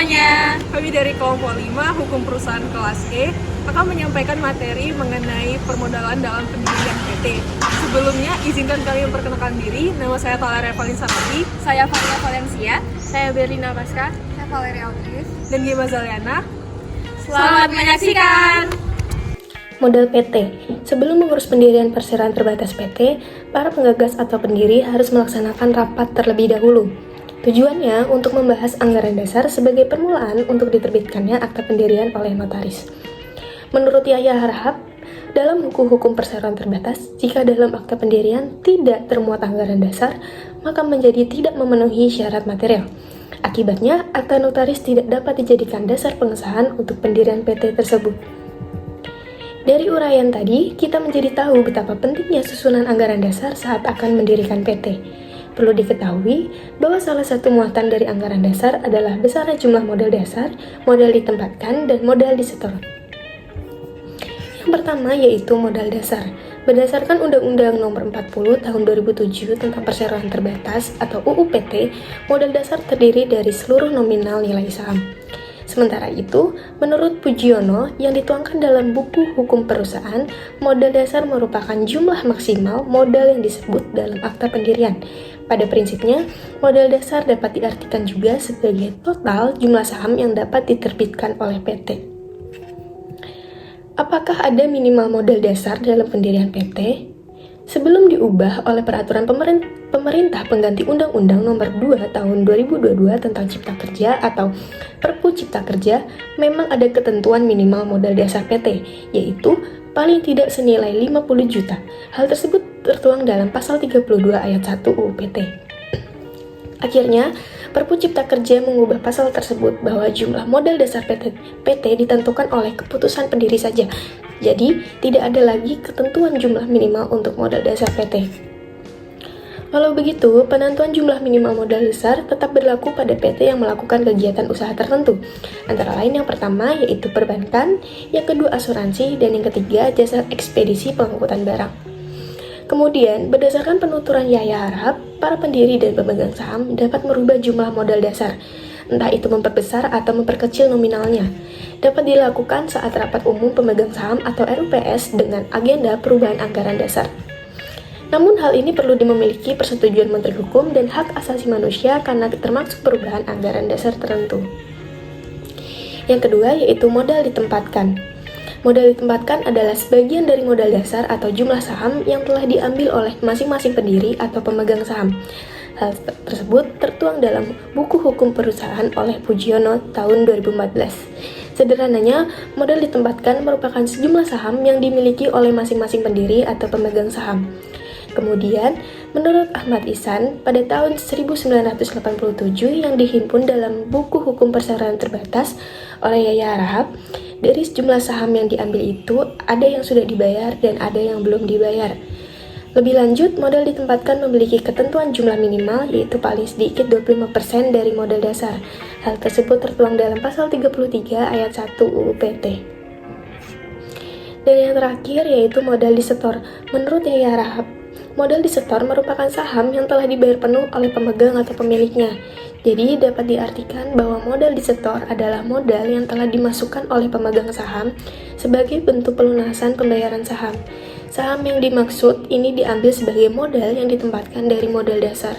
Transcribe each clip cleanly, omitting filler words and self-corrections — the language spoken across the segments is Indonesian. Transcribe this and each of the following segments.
semuanya. Kami dari kelompok 5 Hukum Perusahaan kelas E akan menyampaikan materi mengenai permodalan dalam pendirian PT. Sebelumnya, izinkan kami memperkenalkan diri. Nama saya Talaria Valinsarati. Saya Valia Valencia. Saya Berlina Baska. Saya Valeria Audris. Dan Gema Zaliana. Selamat menyaksikan. Modal PT. Sebelum mengurus pendirian perseroan terbatas PT, para penggagas atau pendiri harus melaksanakan rapat terlebih dahulu. Tujuannya untuk membahas anggaran dasar sebagai permulaan untuk diterbitkannya akta pendirian oleh notaris. Menurut Yaya Harahap, dalam hukum perseroan terbatas, jika dalam akta pendirian tidak termuat anggaran dasar, maka menjadi tidak memenuhi syarat material. Akibatnya, akta notaris tidak dapat dijadikan dasar pengesahan untuk pendirian PT tersebut. Dari uraian tadi, kita menjadi tahu betapa pentingnya susunan anggaran dasar saat akan mendirikan PT. Perlu diketahui bahwa salah satu muatan dari anggaran dasar adalah besarnya jumlah modal dasar, modal ditempatkan, dan modal disetor. Yang pertama yaitu modal dasar. Berdasarkan Undang-Undang Nomor 40 Tahun 2007 tentang Perseroan Terbatas atau UU PT, modal dasar terdiri dari seluruh nominal nilai saham. Sementara itu, menurut Pujiono yang dituangkan dalam buku hukum perusahaan, modal dasar merupakan jumlah maksimal modal yang disebut dalam akta pendirian. Pada prinsipnya, modal dasar dapat diartikan juga sebagai total jumlah saham yang dapat diterbitkan oleh PT. Apakah ada minimal modal dasar dalam pendirian PT? Sebelum diubah oleh peraturan pemerintah pengganti Undang-Undang Nomor 2 Tahun 2022 tentang Cipta Kerja atau Perpu Cipta Kerja, memang ada ketentuan minimal modal dasar PT, yaitu paling tidak senilai 50 juta. Hal tersebut tertuang dalam pasal 32 ayat 1 UU PT. Akhirnya, Perpu Cipta Kerja mengubah pasal tersebut bahwa jumlah modal dasar PT ditentukan oleh keputusan pendiri saja. Jadi, tidak ada lagi ketentuan jumlah minimal untuk modal dasar PT. Walau begitu, penentuan jumlah minimal modal dasar tetap berlaku pada PT yang melakukan kegiatan usaha tertentu. Antara lain yang pertama yaitu perbankan, yang kedua asuransi, dan yang ketiga jasa ekspedisi pengangkutan barang. Kemudian, berdasarkan penuturan Yaya Harahap, para pendiri dan pemegang saham dapat merubah jumlah modal dasar, entah itu memperbesar atau memperkecil nominalnya. Dapat dilakukan saat rapat umum pemegang saham atau RUPS dengan agenda perubahan anggaran dasar. Namun hal ini perlu dimiliki persetujuan Menteri Hukum dan Hak Asasi Manusia karena termasuk perubahan anggaran dasar tertentu. Yang kedua yaitu modal ditempatkan. Modal ditempatkan adalah sebagian dari modal dasar atau jumlah saham yang telah diambil oleh masing-masing pendiri atau pemegang saham. Hal tersebut tertuang dalam buku hukum perusahaan oleh Pujiono tahun 2014. Sederhananya, modal ditempatkan merupakan sejumlah saham yang dimiliki oleh masing-masing pendiri atau pemegang saham. Kemudian, menurut Ahmad Ihsan, pada tahun 1987 yang dihimpun dalam buku hukum perseroan terbatas oleh Yaya Harahap, dari sejumlah saham yang diambil itu, ada yang sudah dibayar dan ada yang belum dibayar. Lebih lanjut, modal ditempatkan memiliki ketentuan jumlah minimal, yaitu paling sedikit 25% dari modal dasar. Hal tersebut tertuang dalam pasal 33 ayat 1 UU PT. Dan yang terakhir yaitu modal disetor. Menurut Yaya Harahap, modal disetor merupakan saham yang telah dibayar penuh oleh pemegang atau pemiliknya. Jadi dapat diartikan bahwa modal disetor adalah modal yang telah dimasukkan oleh pemegang saham sebagai bentuk pelunasan pembayaran saham. Saham yang dimaksud ini diambil sebagai modal yang ditempatkan dari modal dasar.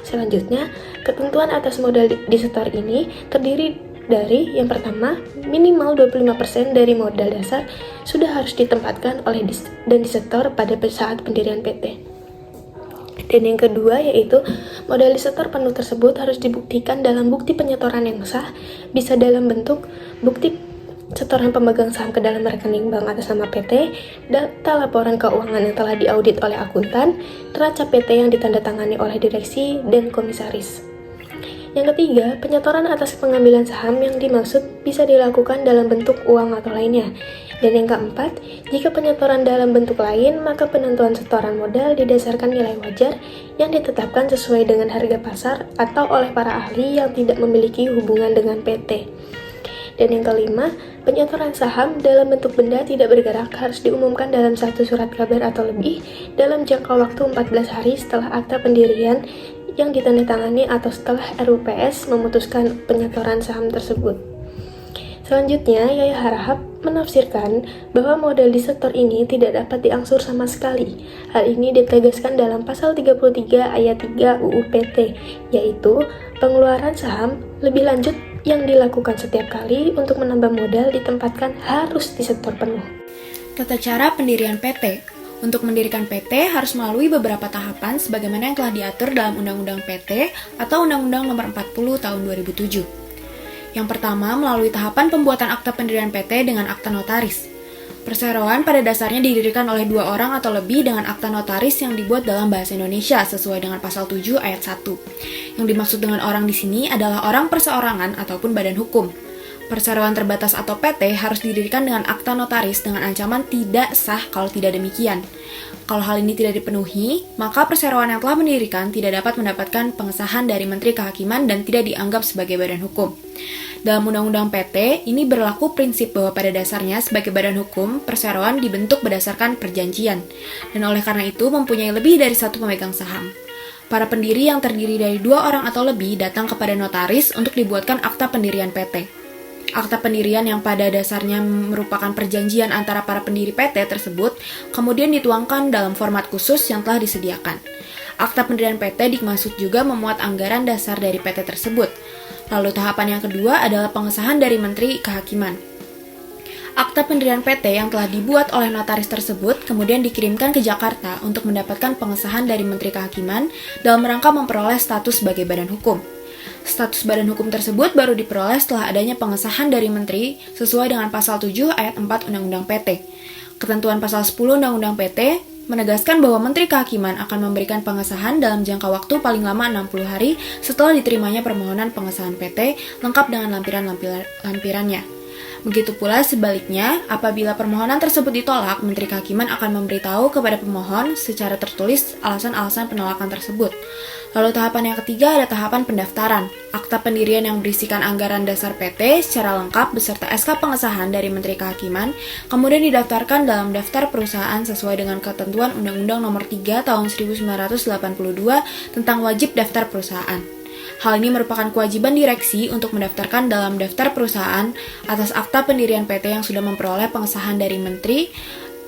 Selanjutnya, ketentuan atas modal disetor ini terdiri dari yang pertama, minimal 25% dari modal dasar sudah harus ditempatkan oleh dan disetor pada saat pendirian PT. Dan yang kedua yaitu modal disetor penuh tersebut harus dibuktikan dalam bukti penyetoran yang sah, bisa dalam bentuk bukti setoran pemegang saham ke dalam rekening bank atas nama PT, data laporan keuangan yang telah diaudit oleh akuntan, neraca PT yang ditandatangani oleh direksi dan komisaris. Yang ketiga, penyetoran atas pengambilan saham yang dimaksud bisa dilakukan dalam bentuk uang atau lainnya. Dan yang keempat, jika penyetoran dalam bentuk lain, maka penentuan setoran modal didasarkan nilai wajar yang ditetapkan sesuai dengan harga pasar atau oleh para ahli yang tidak memiliki hubungan dengan PT. Dan yang kelima, penyetoran saham dalam bentuk benda tidak bergerak harus diumumkan dalam satu surat kabar atau lebih dalam jangka waktu 14 hari setelah akta pendirian yang ditandatangani atau setelah RUPS memutuskan penyetoran saham tersebut. Selanjutnya, Yaya Harahap menafsirkan bahwa modal di sektor ini tidak dapat diangsur sama sekali. Hal ini ditegaskan dalam pasal 33 ayat 3 UU PT, yaitu pengeluaran saham lebih lanjut yang dilakukan setiap kali untuk menambah modal ditempatkan harus disetor penuh. Tata cara pendirian PT. Untuk mendirikan PT harus melalui beberapa tahapan sebagaimana yang telah diatur dalam Undang-Undang PT atau Undang-Undang Nomor 40 Tahun 2007. Yang pertama, melalui tahapan pembuatan akta pendirian PT dengan akta notaris. Perseroan pada dasarnya didirikan oleh 2 orang atau lebih dengan akta notaris yang dibuat dalam bahasa Indonesia sesuai dengan pasal 7 ayat 1. Yang dimaksud dengan orang di sini adalah orang perseorangan ataupun badan hukum. Perseroan terbatas atau PT harus didirikan dengan akta notaris dengan ancaman tidak sah kalau tidak demikian. Kalau hal ini tidak dipenuhi, maka perseroan yang telah mendirikan tidak dapat mendapatkan pengesahan dari Menteri Kehakiman dan tidak dianggap sebagai badan hukum. Dalam Undang-Undang PT, ini berlaku prinsip bahwa pada dasarnya sebagai badan hukum, perseroan dibentuk berdasarkan perjanjian, dan oleh karena itu mempunyai lebih dari satu pemegang saham. Para pendiri yang terdiri dari 2 orang atau lebih datang kepada notaris untuk dibuatkan akta pendirian PT. Akta pendirian yang pada dasarnya merupakan perjanjian antara para pendiri PT tersebut, kemudian dituangkan dalam format khusus yang telah disediakan. Akta pendirian PT dimaksud juga memuat anggaran dasar dari PT tersebut. Lalu tahapan yang kedua adalah pengesahan dari Menteri Kehakiman. Akta pendirian PT yang telah dibuat oleh notaris tersebut kemudian dikirimkan ke Jakarta untuk mendapatkan pengesahan dari Menteri Kehakiman dalam rangka memperoleh status sebagai badan hukum. Status badan hukum tersebut baru diperoleh setelah adanya pengesahan dari Menteri sesuai dengan pasal 7 ayat 4 Undang-Undang PT. Ketentuan pasal 10 Undang-Undang PT menegaskan bahwa Menteri Kehakiman akan memberikan pengesahan dalam jangka waktu paling lama 60 hari setelah diterimanya permohonan pengesahan PT lengkap dengan lampiran-lampirannya. Begitu pula sebaliknya, apabila permohonan tersebut ditolak, Menteri Kehakiman akan memberitahu kepada pemohon secara tertulis alasan-alasan penolakan tersebut. Lalu tahapan yang ketiga ada tahapan pendaftaran. Akta pendirian yang berisikan anggaran dasar PT secara lengkap beserta SK pengesahan dari Menteri Kehakiman, kemudian didaftarkan dalam daftar perusahaan sesuai dengan ketentuan Undang-Undang Nomor 3 Tahun 1982 tentang wajib daftar perusahaan. Hal ini merupakan kewajiban direksi untuk mendaftarkan dalam daftar perusahaan atas akta pendirian PT yang sudah memperoleh pengesahan dari Menteri.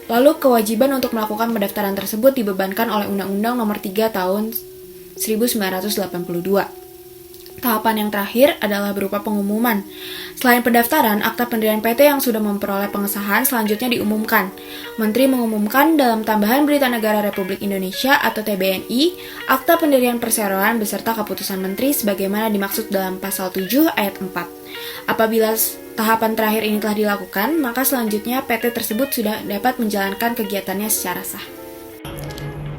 Lalu kewajiban untuk melakukan pendaftaran tersebut dibebankan oleh Undang-Undang Nomor 3 Tahun 1982. Tahapan yang terakhir adalah berupa pengumuman. Selain pendaftaran, akta pendirian PT yang sudah memperoleh pengesahan selanjutnya diumumkan. Menteri mengumumkan dalam tambahan Berita Negara Republik Indonesia atau TBNI, akta pendirian perseroan beserta keputusan Menteri sebagaimana dimaksud dalam pasal 7 ayat 4. Apabila tahapan terakhir ini telah dilakukan, maka selanjutnya PT tersebut sudah dapat menjalankan kegiatannya secara sah.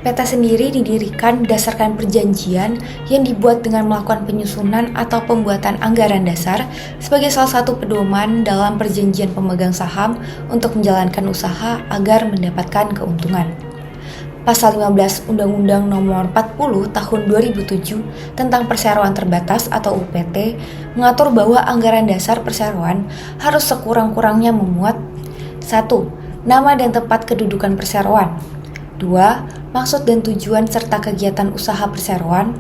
PT sendiri didirikan berdasarkan perjanjian yang dibuat dengan melakukan penyusunan atau pembuatan anggaran dasar sebagai salah satu pedoman dalam perjanjian pemegang saham untuk menjalankan usaha agar mendapatkan keuntungan. Pasal 15 Undang-Undang Nomor 40 Tahun 2007 tentang Perseroan Terbatas atau UPT mengatur bahwa anggaran dasar perseroan harus sekurang-kurangnya memuat 1. Nama dan tempat kedudukan perseroan. 2. Maksud dan tujuan serta kegiatan usaha perseroan.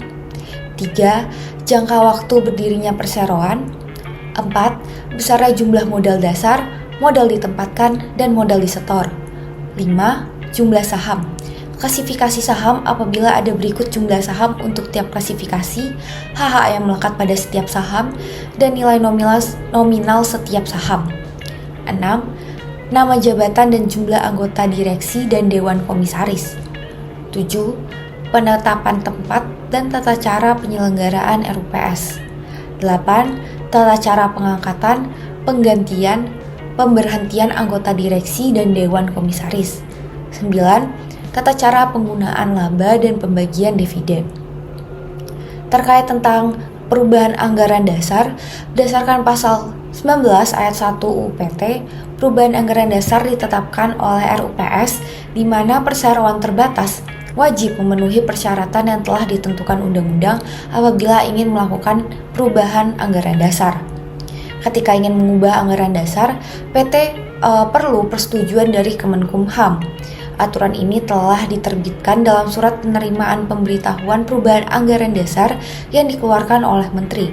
3. Jangka waktu berdirinya perseroan. 4. Besaran jumlah modal dasar, modal ditempatkan, dan modal disetor. 5. Jumlah saham. Klasifikasi saham apabila ada berikut jumlah saham untuk tiap klasifikasi, HH yang melekat pada setiap saham, dan nilai nominal setiap saham. 6. Nama jabatan dan jumlah anggota direksi dan dewan komisaris. 7. Penetapan tempat dan tata cara penyelenggaraan RUPS. 8. Tata cara pengangkatan, penggantian, pemberhentian anggota direksi dan dewan komisaris. 9. Tata cara penggunaan laba dan pembagian dividen. Terkait tentang perubahan anggaran dasar, berdasarkan pasal 19 ayat 1 UPT, perubahan anggaran dasar ditetapkan oleh RUPS di mana perseroan terbatas wajib memenuhi persyaratan yang telah ditentukan undang-undang apabila ingin melakukan perubahan anggaran dasar. Ketika ingin mengubah anggaran dasar, PT perlu persetujuan dari Kemenkumham. Aturan ini telah diterbitkan dalam surat penerimaan pemberitahuan perubahan anggaran dasar yang dikeluarkan oleh Menteri.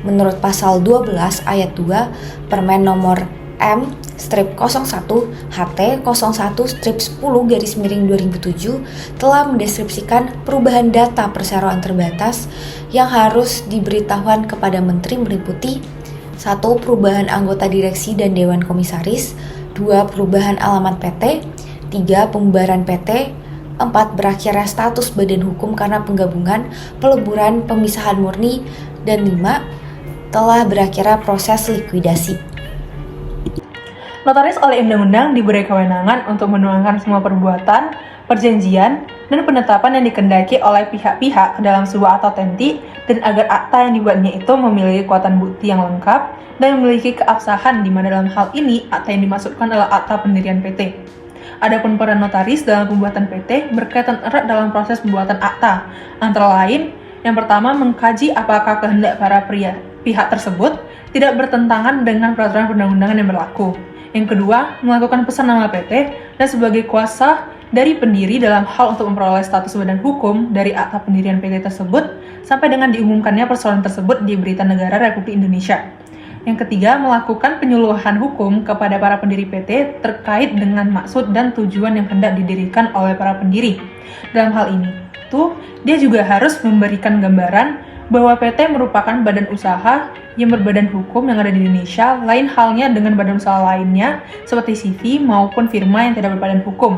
Menurut pasal 12 ayat 2 Permen nomor M-01 HT 01-10/2007 telah mendeskripsikan perubahan data perseroan terbatas yang harus diberitahukan kepada Menteri meliputi 1. Perubahan anggota direksi dan Dewan Komisaris, 2. Perubahan alamat PT, 3. Pembubaran PT, 4. Berakhirnya status badan hukum karena penggabungan, peleburan, pemisahan murni, dan 5. Telah berakhirnya proses likuidasi. Notaris oleh undang-undang diberi kewenangan untuk menuangkan semua perbuatan, perjanjian, dan penetapan yang dikehendaki oleh pihak-pihak dalam sebuah akta autentik dan agar akta yang dibuatnya itu memiliki kekuatan bukti yang lengkap dan memiliki keabsahan di mana dalam hal ini akta yang dimaksudkan adalah akta pendirian PT. Adapun peran notaris dalam pembuatan PT berkaitan erat dalam proses pembuatan akta, antara lain yang pertama mengkaji apakah kehendak para pihak tersebut tidak bertentangan dengan peraturan perundang-undangan yang berlaku. Yang kedua, melakukan pesan nama PT dan sebagai kuasa dari pendiri dalam hal untuk memperoleh status badan hukum dari akta pendirian PT tersebut sampai dengan diumumkannya persoalan tersebut di Berita Negara Republik Indonesia. Yang ketiga, melakukan penyuluhan hukum kepada para pendiri PT terkait dengan maksud dan tujuan yang hendak didirikan oleh para pendiri. Dalam hal ini, dia juga harus memberikan gambaran bahwa PT merupakan badan usaha yang berbadan hukum yang ada di Indonesia, lain halnya dengan badan usaha lainnya seperti CV maupun firma yang tidak berbadan hukum.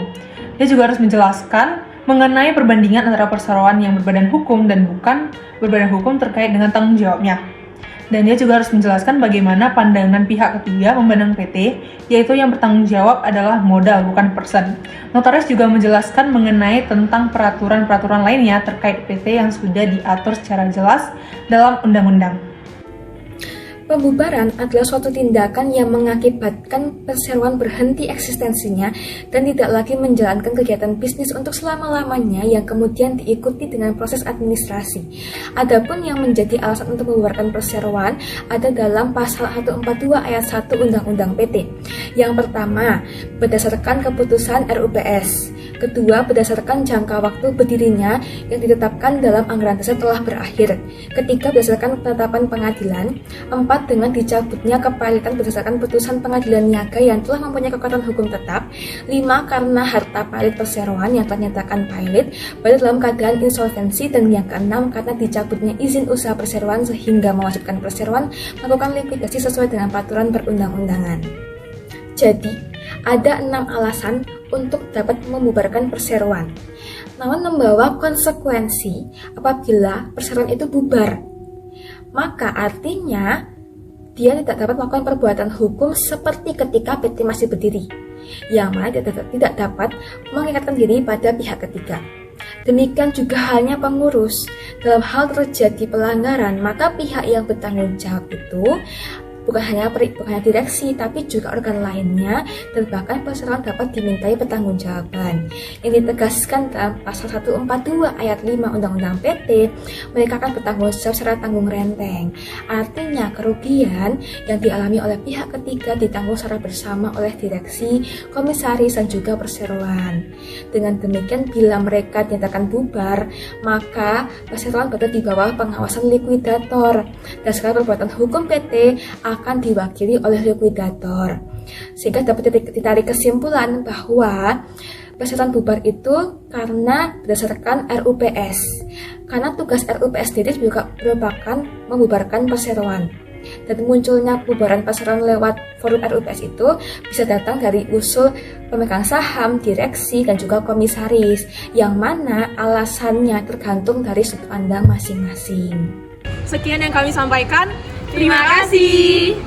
Dia juga harus menjelaskan mengenai perbandingan antara perseroan yang berbadan hukum dan bukan berbadan hukum terkait dengan tanggung jawabnya. Dan dia juga harus menjelaskan bagaimana pandangan pihak ketiga memandang PT, yaitu yang bertanggung jawab adalah modal bukan person. Notaris juga menjelaskan mengenai tentang peraturan-peraturan lainnya terkait PT yang sudah diatur secara jelas dalam undang-undang. Pembubaran adalah suatu tindakan yang mengakibatkan perseroan berhenti eksistensinya dan tidak lagi menjalankan kegiatan bisnis untuk selama-lamanya yang kemudian diikuti dengan proses administrasi. Adapun yang menjadi alasan untuk membubarkan perseroan ada dalam pasal 142 ayat 1 Undang-Undang PT. Yang pertama, berdasarkan keputusan RUPS. Kedua, berdasarkan jangka waktu berdirinya yang ditetapkan dalam anggaran dasar telah berakhir. Ketiga, berdasarkan penetapan pengadilan. 4, dengan dicabutnya kepalitan berdasarkan putusan pengadilan niaga yang telah mempunyai kekuatan hukum tetap. 5, karena harta pailit perseroan yang telah dinyatakan pailit pada dalam keadaan insolvensi. Dan yang keenam, karena dicabutnya izin usaha perseroan sehingga mewajibkan perseroan melakukan likuidasi sesuai dengan peraturan perundang-undangan. Jadi, ada 6 alasan untuk dapat membubarkan perseroan. Namun membawa konsekuensi apabila perseroan itu bubar. Maka artinya dia tidak dapat melakukan perbuatan hukum seperti ketika PT masih berdiri, yang mana tidak dapat mengikatkan diri pada pihak ketiga. Demikian juga halnya pengurus. Dalam hal terjadi pelanggaran, maka pihak yang bertanggung jawab itu bukan hanya direksi, tapi juga organ lainnya, dan bahkan perseroan dapat dimintai pertanggungjawaban. Yang ditegaskan dalam pasal 142 ayat 5 Undang-Undang PT, mereka akan bertanggung jawab secara tanggung renteng. Artinya kerugian yang dialami oleh pihak ketiga ditanggung secara bersama oleh direksi, komisaris, dan juga perseroan. Dengan demikian, bila mereka dinyatakan bubar, maka perseroan berada di bawah pengawasan likuidator, dan segala perbuatan hukum PT akan diwakili oleh likuidator. Sehingga dapat ditarik kesimpulan bahwa perseroan bubar itu karena berdasarkan RUPS. Karena tugas RUPS sendiri juga merupakan membubarkan perseroan. Dan munculnya pembubaran perseroan lewat forum RUPS itu bisa datang dari usul pemegang saham, direksi, dan juga komisaris, yang mana alasannya tergantung dari sudut pandang masing-masing. Sekian yang kami sampaikan. Terima kasih.